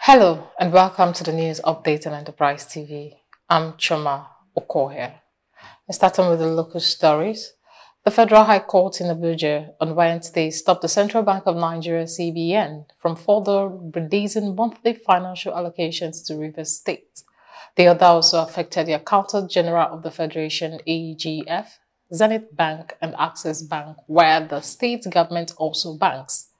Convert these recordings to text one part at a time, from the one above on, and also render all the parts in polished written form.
Hello and welcome to the News Update on Enterprise TV. I'm Choma Okoye. Starting with the local stories. The Federal High Court in ABUJA on Wednesday stopped the Central Bank of Nigeria (CBN) from further releasing monthly financial allocations to Rivers State. The order also affected the Accountant General of the Federation (AGF), Zenith Bank and Access Bank, where the state government also banks.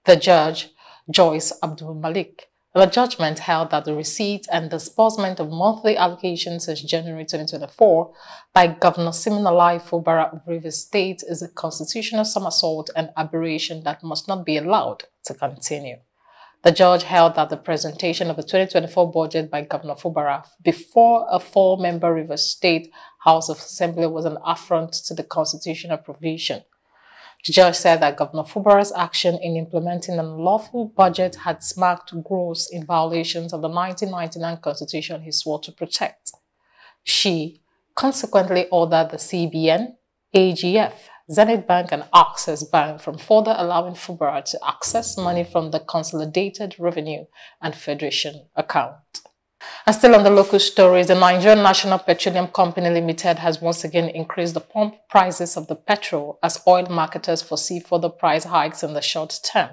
The judge, Joyce Abdul Malik, the judgment held that the receipt and disbursement of monthly allocations since January 2024 by Governor Siminalayi Fubara of Rivers State is a constitutional somersault and aberration that must not be allowed to continue. The judge held that the presentation of the 2024 budget by Governor Fubara before a four-member Rivers State House of Assembly was an affront to the constitutional provision. The judge said that Governor Fubara's action in implementing an unlawful budget had marked gross in violations of the 1999 Constitution he swore to protect. She consequently ordered the CBN, AGF, Zenith Bank and Access Bank from further allowing Fubara to access money from the Consolidated Revenue and Federation account. And still on the local stories, the Nigerian National Petroleum Company Limited has once again increased the pump prices of the petrol as oil marketers foresee further price hikes in the short term.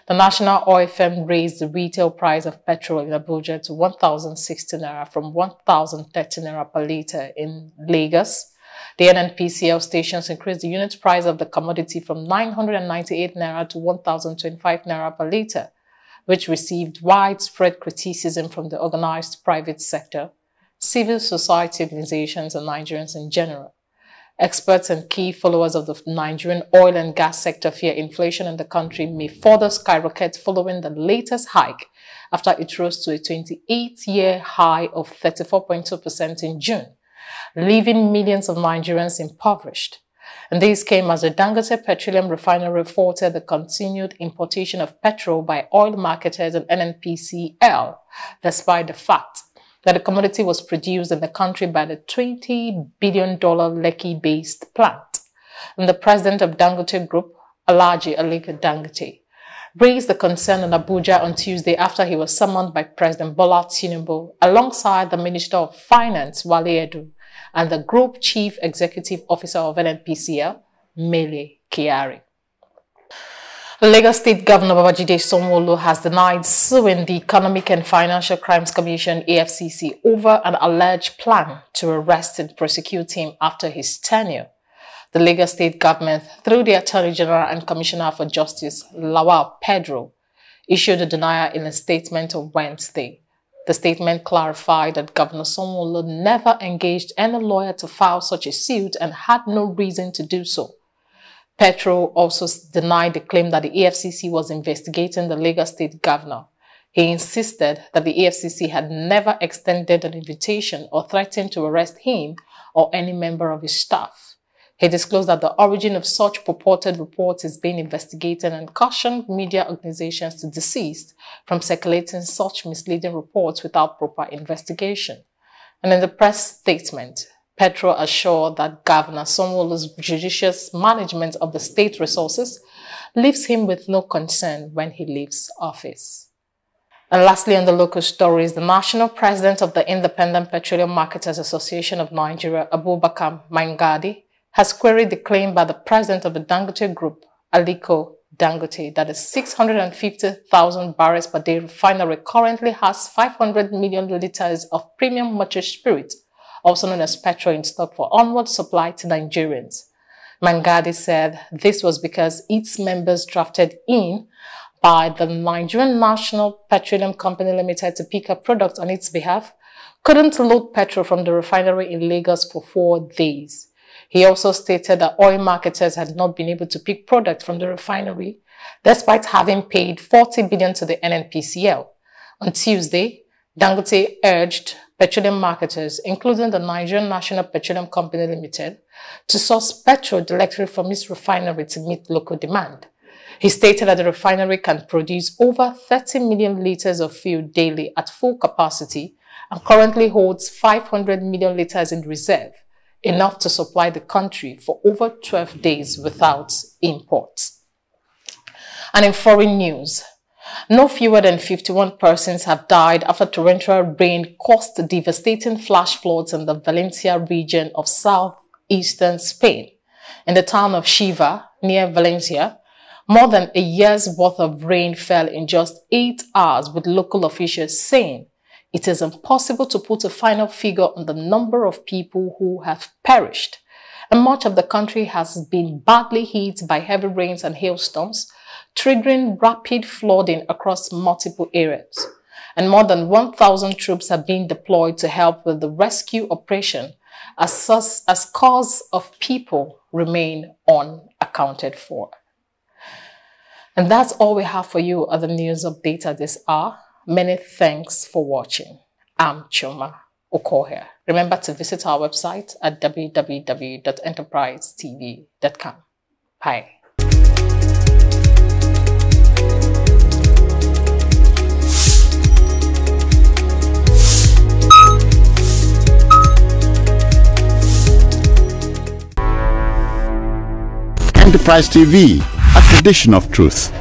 The national oil firm raised the retail price of petrol in Abuja to 1,060 naira from 1,030 naira per litre in Lagos. The NNPCL stations increased the unit price of the commodity from 998 naira to 1,025 naira per litre, which received widespread criticism from the organized private sector, civil society organizations and Nigerians in general. Experts and key followers of the Nigerian oil and gas sector fear inflation in the country may further skyrocket following the latest hike after it rose to a 28-year high of 34.2% in June, leaving millions of Nigerians impoverished. And this came as the Dangote Petroleum Refinery reported the continued importation of petrol by oil marketers and NNPCL, despite the fact that the commodity was produced in the country by the $20 billion Lekki-based plant. And the president of Dangote Group, Alhaji Aliko Dangote, raised the concern in Abuja on Tuesday after he was summoned by President Bola Tinubu alongside the Minister of Finance, Wale Edu, and the Group Chief Executive Officer of NNPCL, Mele Kyari. Lagos State Governor Babajide Sanwo-Olu has denied suing the Economic and Financial Crimes Commission (EFCC) over an alleged plan to arrest and prosecute him after his tenure. The Lagos State government, through the Attorney General and Commissioner for Justice, Lawal Pedro, issued a denial in a statement on Wednesday. The statement clarified that Governor Sanwo-Olu never engaged any lawyer to file such a suit and had no reason to do so. Petro also denied the claim that the EFCC was investigating the Lagos State governor. He insisted that the EFCC had never extended an invitation or threatened to arrest him or any member of his staff. He disclosed that the origin of such purported reports is being investigated and cautioned media organizations to desist from circulating such misleading reports without proper investigation. And in the press statement, Petro assured that Governor Sanwo-Olu's judicious management of the state resources leaves him with no concern when he leaves office. And lastly, on the local stories, the national president of the Independent Petroleum Marketers Association of Nigeria, Abubakar Maingadi, has queried the claim by the president of the Dangote Group, Aliko Dangote, that the 650,000 barrels per day refinery currently has 500 million litres of premium motor spirit, also known as petrol, in stock for onward supply to Nigerians. Maingadi said this was because its members drafted in by the Nigerian National Petroleum Company Limited to pick up products on its behalf couldn't load petrol from the refinery in Lagos for 4 days. He also stated that oil marketers had not been able to pick product from the refinery, despite having paid 40 billion to the NNPCL. On Tuesday, Dangote urged petroleum marketers, including the Nigerian National Petroleum Company Limited, to source petrol directly from its refinery to meet local demand. He stated that the refinery can produce over 30 million litres of fuel daily at full capacity and currently holds 500 million litres in reserve, enough to supply the country for over 12 days without imports. And in foreign news, No fewer than 51 persons have died after torrential rain caused devastating flash floods in the Valencia region of southeastern Spain. In the town of Xiva, near Valencia, more than a year's worth of rain fell in just 8 hours, with local officials saying it is impossible to put a final figure on the number of people who have perished. And much of the country has been badly hit by heavy rains and hailstorms, triggering rapid flooding across multiple areas. And more than 1,000 troops have been deployed to help with the rescue operation as scores of people remain unaccounted for. And that's all we have for you at the news update at this hour. Many thanks for watching. I'm Choma Okoye. Remember to visit our website at www.enterprisetv.com. Bye. Enterprise TV, a tradition of truth.